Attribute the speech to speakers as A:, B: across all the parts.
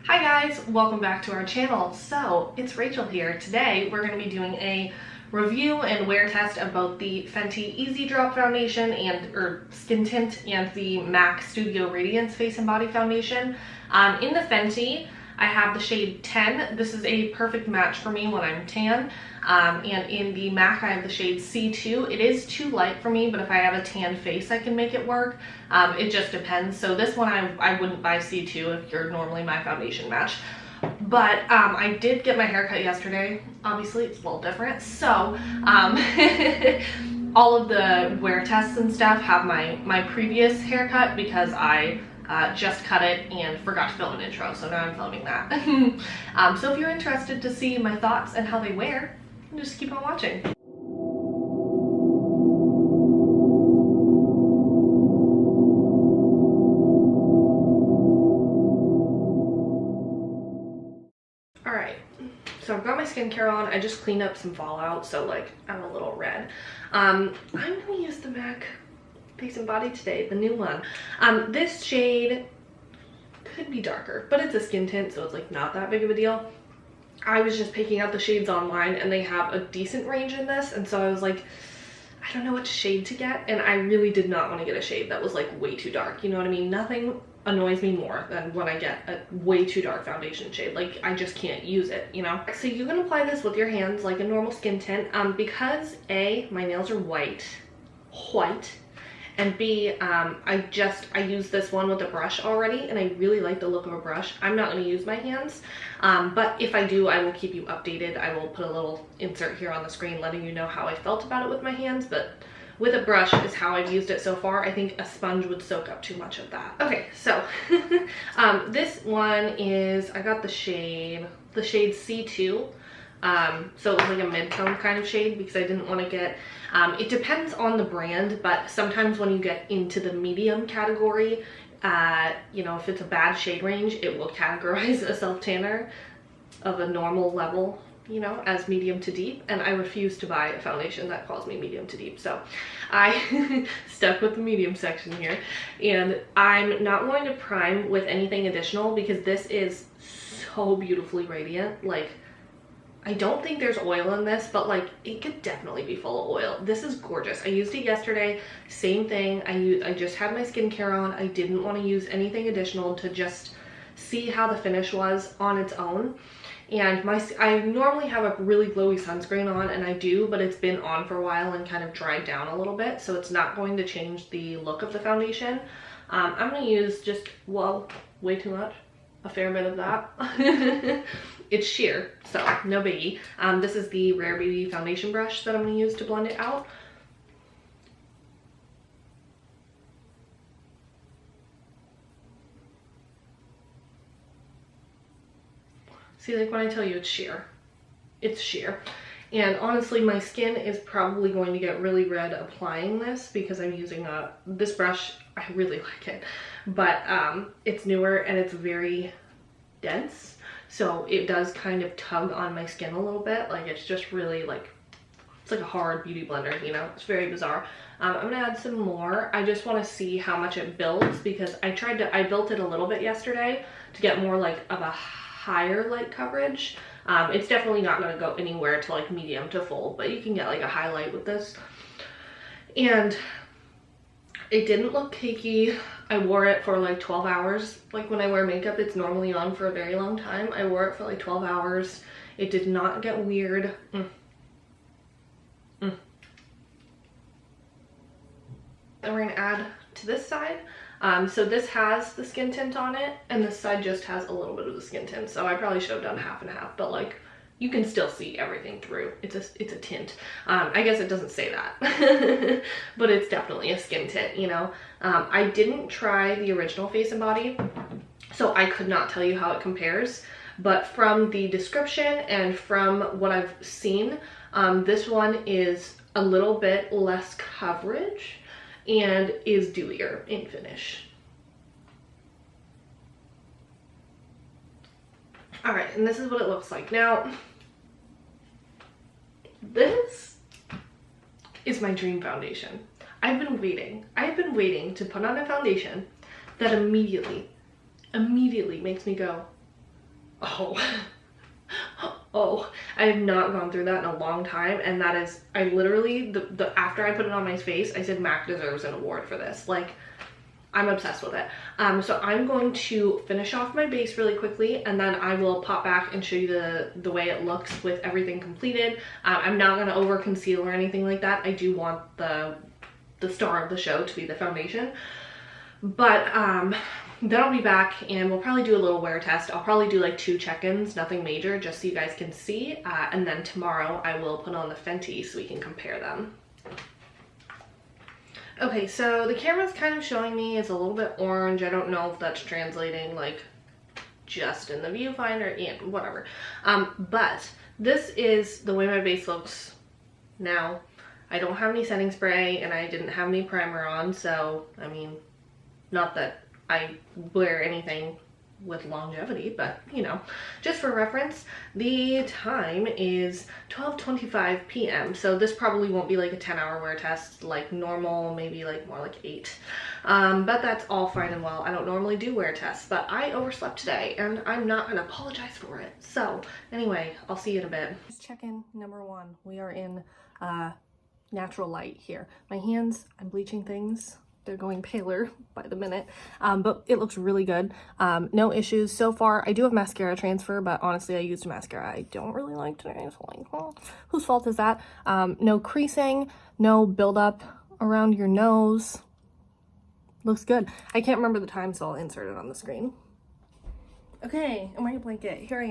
A: Hi guys, welcome back to our channel. So it's Rachel here. Today we're going to be doing a review and wear test of both the Fenty Easy Drop Foundation or Skin Tint and the MAC Studio Radiance Face and Body Foundation. In the Fenty, I have the shade 10. This is a perfect match for me when I'm tan. And in the MAC, I have the shade C2. It is too light for me, but if I have a tan face, I can make it work. It just depends. So this one, I wouldn't buy C2 if you're normally my foundation match. But I did get my hair cut yesterday. Obviously, it's a little different. So all of the wear tests and stuff have my previous haircut because I just cut it and forgot to film an intro, so now I'm filming that. So if you're interested to see my thoughts and how they wear, just keep on watching. Alright, so I've got my skincare on. I just cleaned up some fallout, so like I'm a little red. I'm gonna use the MAC Face and Body today, the new one. This shade could be darker, but it's a skin tint, so it's like not that big of a deal. I was just picking out the shades online and they have a decent range in this, and so I was like, I don't know which shade to get, and I really did not want to get a shade that was like way too dark, you know what I mean? Nothing annoys me more than when I get a way too dark foundation shade. Like, I just can't use it, you know? So you can apply this with your hands like a normal skin tint. Because A, my nails are white, and B, I use this one with a brush already, and I really like the look of a brush. I'm not going to use my hands, but if I do, I will keep you updated. I will put a little insert here on the screen letting you know how I felt about it with my hands, but with a brush is how I've used it so far. I think a sponge would soak up too much of that. Okay, so this one is, I got the shade C2. So it was like a mid-tone kind of shade because I didn't want to get, it depends on the brand, but sometimes when you get into the medium category, you know, if it's a bad shade range, it will categorize a self-tanner of a normal level, you know, as medium to deep, and I refuse to buy a foundation that calls me medium to deep, so I stuck with the medium section here. And I'm not going to prime with anything additional because this is so beautifully radiant. Like, I don't think there's oil in this, but like it could definitely be full of oil. This is gorgeous. I used it yesterday, same thing. I just had my skincare on. I didn't want to use anything additional to just see how the finish was on its own. And I normally have a really glowy sunscreen on, and I do, but it's been on for a while and kind of dried down a little bit, so it's not going to change the look of the foundation. I'm going to use just, well, way too much. A fair bit of that. It's sheer, so no biggie. This is the Rare Beauty foundation brush that I'm going to use to blend it out. See, like when I tell you it's sheer, it's sheer. And honestly, my skin is probably going to get really red applying this because I'm using this brush. I really like it, but it's newer and it's very dense, so it does kind of tug on my skin a little bit. Like, it's just really like, it's like a hard beauty blender, you know? It's very bizarre. I'm gonna add some more. I just want to see how much it builds because I built it a little bit yesterday to get more like of a higher light coverage. It's definitely not going to go anywhere to like medium to full, but you can get like a highlight with this. And it didn't look cakey. I wore it for like 12 hours. Like when I wear makeup, it's normally on for a very long time. I wore it for like 12 hours. It did not get weird. And we're going to add to this side. So this has the skin tint on it, and this side just has a little bit of the skin tint. So I probably should have done half and half, but like you can still see everything through. It's a tint. I guess it doesn't say that, but it's definitely a skin tint, you know. I didn't try the original Face and Body, so I could not tell you how it compares. But from the description and from what I've seen, this one is a little bit less coverage and is dewier in finish. All right, and this is what it looks like. Now, this is my dream foundation. I've been waiting to put on a foundation that immediately makes me go, Oh. Oh, I have not gone through that in a long time, and that is, I literally, after I put it on my face, I said MAC deserves an award for this. Like, I'm obsessed with it. So I'm going to finish off my base really quickly, and then I will pop back and show you the way it looks with everything completed. I'm not going to over conceal or anything like that. I do want the star of the show to be the foundation, but then I'll be back and we'll probably do a little wear test. I'll probably do like 2 check-ins, nothing major, just so you guys can see. And then tomorrow I will put on the Fenty so we can compare them. Okay, so the camera's kind of showing me it's a little bit orange. I don't know if that's translating like just in the viewfinder, yeah, whatever. But this is the way my base looks now. I don't have any setting spray and I didn't have any primer on, so I mean, not that I wear anything with longevity, but you know, just for reference, the time is 12:25 p.m. so this probably won't be like a 10-hour wear test like normal, maybe like more like 8. But that's all fine and well. I don't normally do wear tests, but I overslept today and I'm not gonna apologize for it. So anyway, I'll see you in a bit. Check-in number 1. We are in natural light here. My hands, I'm bleaching things. They're going paler by the minute, but it looks really good. No issues so far. I do have mascara transfer, but honestly I used mascara I don't really like today, so like, well, whose fault is that? No creasing, no buildup around your nose. Looks good. I can't remember the time, so I'll insert it on the screen. Okay, I'm wearing a blanket. Here I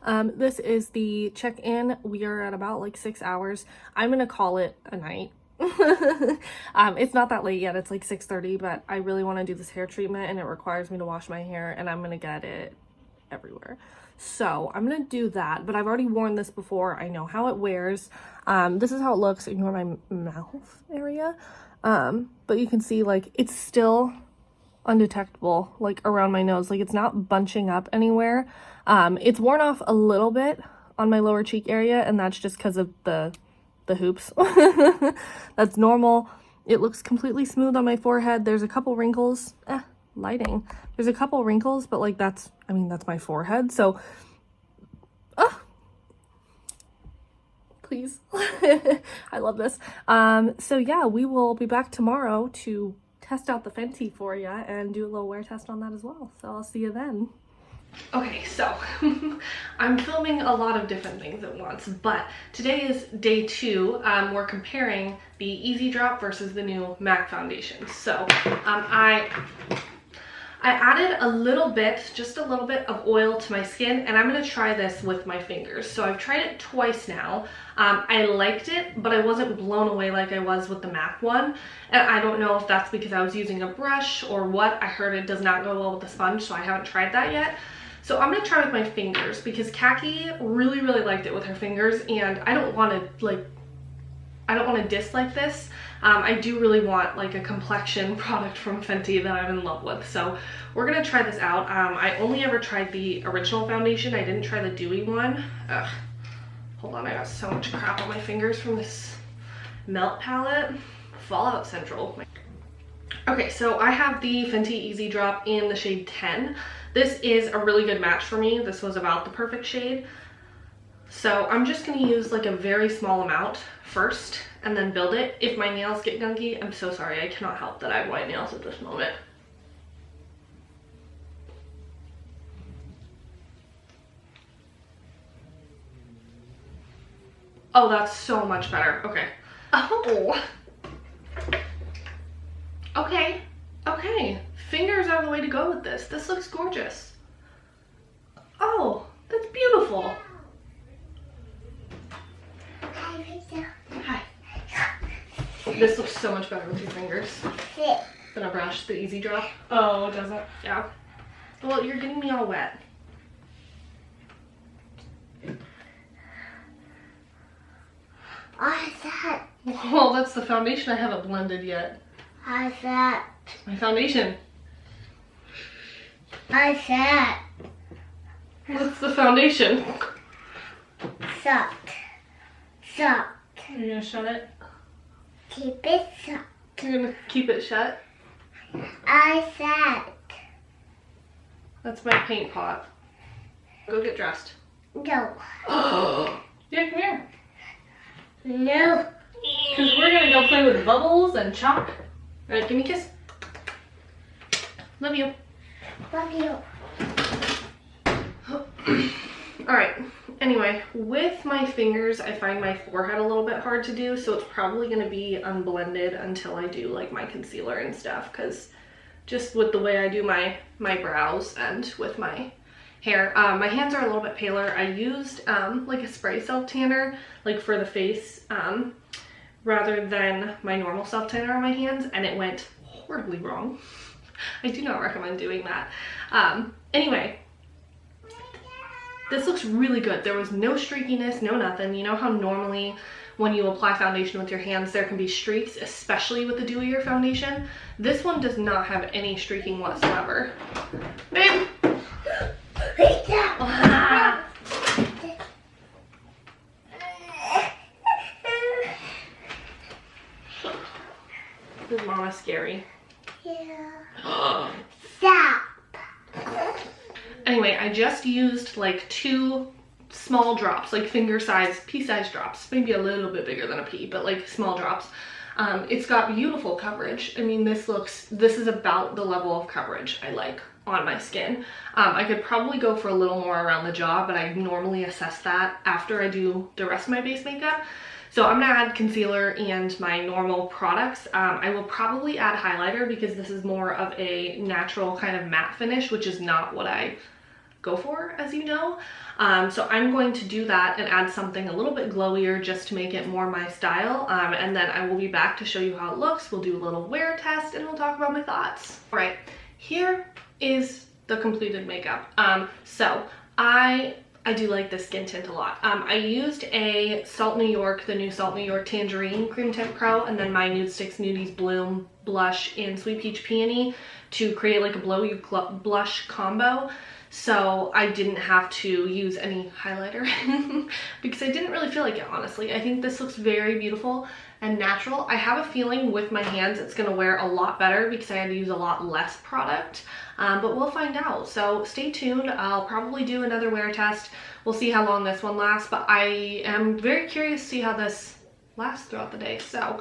A: am. This is the check-in. We are at about like 6 hours. I'm gonna call it a night. It's not that late yet, it's like 6:30, but I really want to do this hair treatment and it requires me to wash my hair and I'm gonna get it everywhere, so I'm gonna do that. But I've already worn this before. I know how it wears. This is how it looks. Ignore my mouth area, but you can see like it's still undetectable like around my nose, like it's not bunching up anywhere. It's worn off a little bit on my lower cheek area, and that's just because of the hoops. That's normal. It looks completely smooth on my forehead. There's a couple wrinkles. Lighting. There's a couple wrinkles, but like that's my forehead. So, please. I love this. So yeah, we will be back tomorrow to test out the Fenty for you and do a little wear test on that as well. So I'll see you then. Okay, so I'm filming a lot of different things at once, but today is day 2. We're comparing the Easy Drop versus the new MAC foundation. So I added a little bit, just a little bit of oil to my skin, and I'm going to try this with my fingers. So I've tried it twice now. I liked it, but I wasn't blown away like I was with the MAC one. And I don't know if that's because I was using a brush or what. I heard it does not go well with the sponge, so I haven't tried that yet. So I'm going to try with my fingers because Kaki really, really liked it with her fingers, and I don't want to dislike this. I do really want like a complexion product from Fenty that I'm in love with. So we're going to try this out. I only ever tried the original foundation. I didn't try the dewy one. Ugh. Hold on, I got so much crap on my fingers from this Melt palette. Fallout Central. Okay, so I have the Fenty Easy Drop in the shade 10. This is a really good match for me. This was about the perfect shade. So I'm just going to use like a very small amount first and then build it. If my nails get gunky, I'm so sorry. I cannot help that I have white nails at this moment. Oh, that's so much better. Okay. Oh. Okay. Okay. Fingers are the way to go with this. This looks gorgeous. Oh, that's beautiful. Hi. This looks so much better with your fingers than a brush, the Easy Drop. Oh, does it? Yeah. Well, you're getting me all wet.
B: What's that?
A: Well, that's the foundation. I haven't blended yet.
B: What's that?
A: My foundation.
B: What's that?
A: What's the foundation?
B: Shut. Shut.
A: Are you gonna shut it?
B: Keep it shut.
A: You're gonna keep it shut?
B: I said.
A: That's my paint pot. Go get dressed.
B: No.
C: Yeah, come here.
B: No.
C: Because we're gonna go play with bubbles and chalk.
A: All right, give me a kiss. Love you.
B: Love you.
A: All right, anyway, with my fingers, I find my forehead a little bit hard to do, so it's probably gonna be unblended until I do like my concealer and stuff, because just with the way I do my brows and with my hair, my hands are a little bit paler. I used like a spray self tanner, like for the face, rather than my normal self tanner on my hands, and it went horribly wrong. I do not recommend doing that. Anyway, this looks really good. There was no streakiness, no nothing. You know how normally when you apply foundation with your hands, there can be streaks, especially with the dewier foundation? This one does not have any streaking whatsoever. Babe! Is Mama scary?
B: Yeah. Stop.
A: Anyway, I just used like 2 small drops, like finger size, pea-sized drops, maybe a little bit bigger than a pea, but like small drops. It's got beautiful coverage. I mean, this is about the level of coverage I like on my skin. I could probably go for a little more around the jaw, but I normally assess that after I do the rest of my base makeup. So I'm gonna add concealer and my normal products. I will probably add highlighter because this is more of a natural kind of matte finish, which is not what I go for, as you know. So I'm going to do that and add something a little bit glowier just to make it more my style. And then I will be back to show you how it looks. We'll do a little wear test and we'll talk about my thoughts. All right, here is the completed makeup. So I do like this skin tint a lot. I used a Salt New York, the new Salt New York Tangerine Cream Tint Pro, and then my Nude Sticks Nudies Bloom blush in Sweet Peach Peony to create like a Blow You blush combo. So I didn't have to use any highlighter because I didn't really feel like it, honestly. I think this looks very beautiful and natural. I have a feeling with my hands it's gonna wear a lot better because I had to use a lot less product, but we'll find out. So stay tuned. I'll probably do another wear test. We'll see how long this one lasts, but I am very curious to see how this lasts throughout the day. So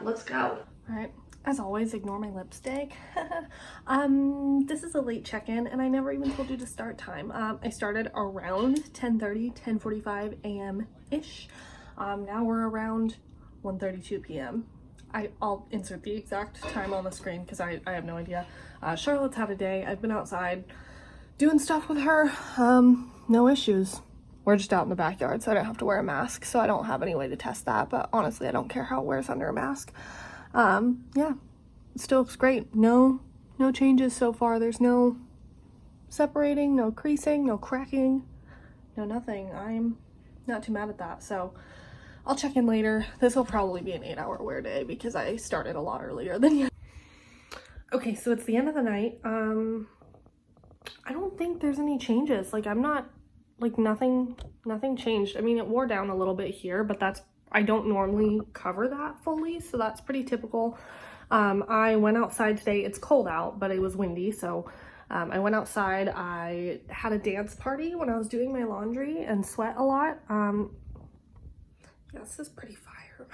A: let's go. All right. As always, ignore my lipstick. This is a late check-in and I never even told you the start time. I started around 10:30, 10:45 a.m.-ish. Now we're around 1:32 p.m. I'll insert the exact time on the screen because I have no idea. Charlotte's had a day. I've been outside doing stuff with her. No issues. We're just out in the backyard, so I don't have to wear a mask, so I don't have any way to test that, but honestly, I don't care how it wears under a mask. Yeah, it still looks great. No changes so far. There's no separating, no creasing, no cracking, no nothing. I'm not too mad at that. So I'll check in later. This will probably be an 8-hour wear day because I started a lot earlier than you. Okay, so it's the end of the night. I don't think there's any changes. Like I'm not, like nothing changed. I mean, it wore down a little bit here, but I don't normally cover that fully, so that's pretty typical. I went outside today. It's cold out, but it was windy, so I went outside. I had a dance party when I was doing my laundry and sweat a lot. Yeah, this is pretty fire.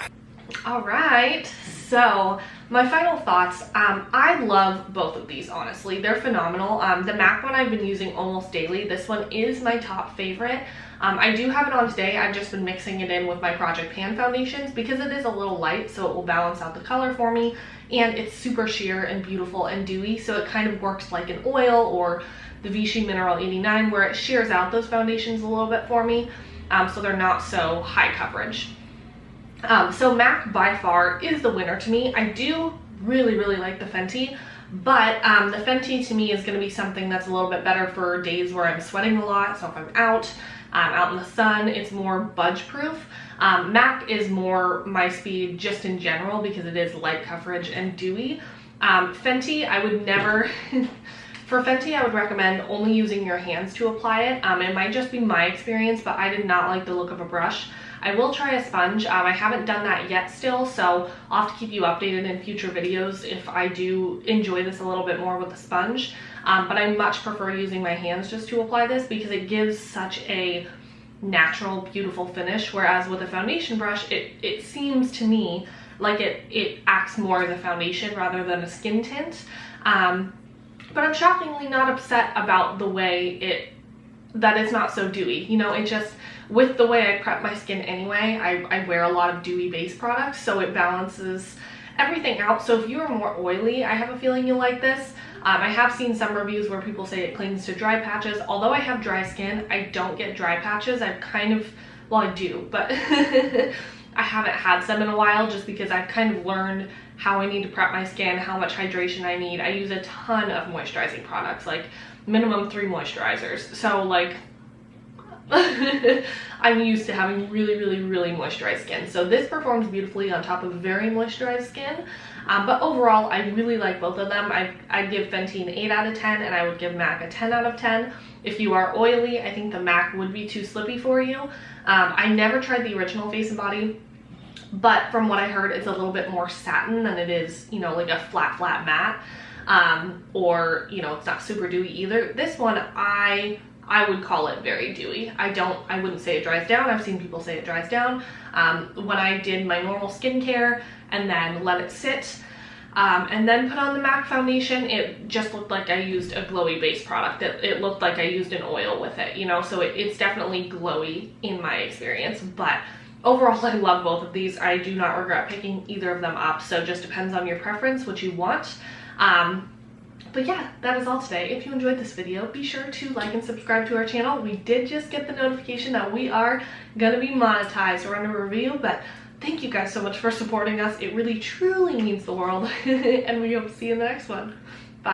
A: All right, so my final thoughts. I love both of these, honestly. They're phenomenal. The MAC one I've been using almost daily. This one is my top favorite. I do have it on today. I've just been mixing it in with my Project Pan foundations because it is a little light, so it will balance out the color for me. And it's super sheer and beautiful and dewy, so it kind of works like an oil or the Vichy Mineral 89 where it shears out those foundations a little bit for me, so they're not so high coverage. So MAC by far is the winner to me. I do really like the Fenty, but the Fenty to me is going to be something that's a little bit better for days where I'm sweating a lot. So if I'm out in the sun, it's more budge proof. MAC is more my speed just in general because it is light coverage and dewy. Fenty, I would never For Fenty, I would recommend only using your hands to apply it. It might just be my experience, but I did not like the look of a brush. I will try a sponge. I haven't done that yet still, so I'll have to keep you updated in future videos if I do enjoy this a little bit more with a sponge. But I much prefer using my hands just to apply this because it gives such a natural, beautiful finish, whereas with a foundation brush, it seems to me like it acts more as a foundation rather than a skin tint. But I'm shockingly not upset about the way that it's not so dewy. You know, it just, with the way I prep my skin anyway, I wear a lot of dewy base products, so it balances everything out. So if you are more oily, I have a feeling you'll like this. I have seen some reviews where people say it clings to dry patches. Although I have dry skin, I don't get dry patches. I've kind of, well, I do, but I haven't had some in a while just because I've kind of learned how I need to prep my skin, how much hydration I need. I use a ton of moisturizing products, like minimum 3 moisturizers. So like, I'm used to having really, really, really moisturized skin. So this performs beautifully on top of very moisturized skin. But overall, I really like both of them. I'd give Fenty an 8 out of 10, and I would give MAC a 10 out of 10. If you are oily, I think the MAC would be too slippy for you. I never tried the original Face and Body, but from what I heard, it's a little bit more satin than it is, you know, like a flat matte. Or, you know, it's not super dewy either. This one, I would call it very dewy. I wouldn't say it dries down. I've seen people say it dries down. When I did my normal skincare and then let it sit, and then put on the MAC foundation, it just looked like I used a glowy base product. It looked like I used an oil with it, you know, so it's definitely glowy in my experience. But overall, I love both of these. I do not regret picking either of them up, so just depends on your preference, what you want. But yeah, that is all today. If you enjoyed this video, be sure to like and subscribe to our channel. We did just get the notification that we are gonna be monetized or in a review, but thank you guys so much for supporting us. It really truly means the world, and we hope to see you in the next one.